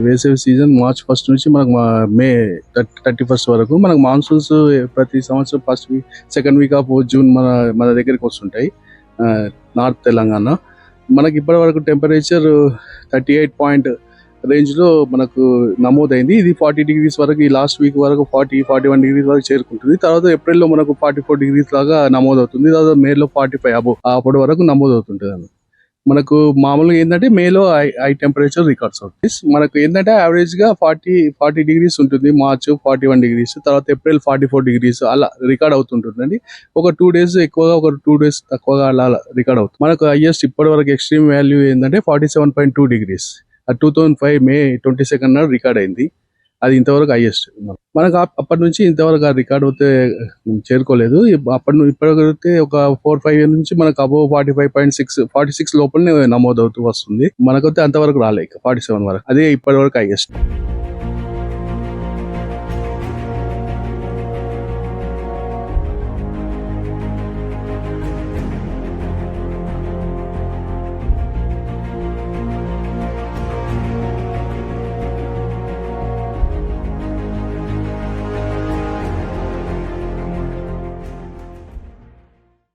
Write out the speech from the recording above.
వేసవి season March 1 నుంచి మనకు మే 31 వరకు మనకు మాన్సూన్స్ ప్రతి సంవత్సరం first week second week off June మన దగ్గరికి వస్తుంటాయి నార్త్ తెలంగాణ. మనకి ఇప్పటి వరకు టెంపరేచర్ 38 రేంజ్లో మనకు నమోదైంది. ఇది 40 degrees వరకు ఈ లాస్ట్ వీక్ వరకు 41 degrees వరకు చేరుకుంటుంది. తర్వాత ఏప్రిల్లో మనకు 44 degrees లాగా నమోదవుతుంది. తర్వాత మేలో 45 అప్పటి వరకు నమోదవుతుంటుంది. మనకు మామూలుగా ఏంటంటే మేలో హై టెంపరేచర్ రికార్డ్స్ అవుతుంది. మనకు ఏంటంటే యావరేజ్ గా 40 degrees ఉంటుంది. మార్చ్ 41 degrees, తర్వాత ఏప్రిల్ 44 degrees అలా రికార్డ్ అవుతుంటుందండి. ఒక 2 days ఎక్కువగా, ఒక 2 days తక్కువగా అలా రికార్డ్ అవుతుంది. మనకు హైయెస్ట్ ఇప్పటి వరకు ఎక్స్ట్రీమ్ వాల్యూ ఏంటంటే 47.2 degrees 2005 May 22 నాడు రికార్డ్ అయింది. అది ఇంతవరకు హైయెస్ట్. మనకు అప్పటి నుంచి ఇంతవరకు ఆ రికార్డ్ అయితే చేరుకోలేదు. ఇప్పటికైతే ఒక 4-5 years నుంచి మనకు అబోవ్ 45.6 లోపలనే నమోదవుతూ వస్తుంది. మనకైతే అంతవరకు రాలేదు, 47 వరకు. అదే ఇప్పటి వరకు హైయెస్ట్.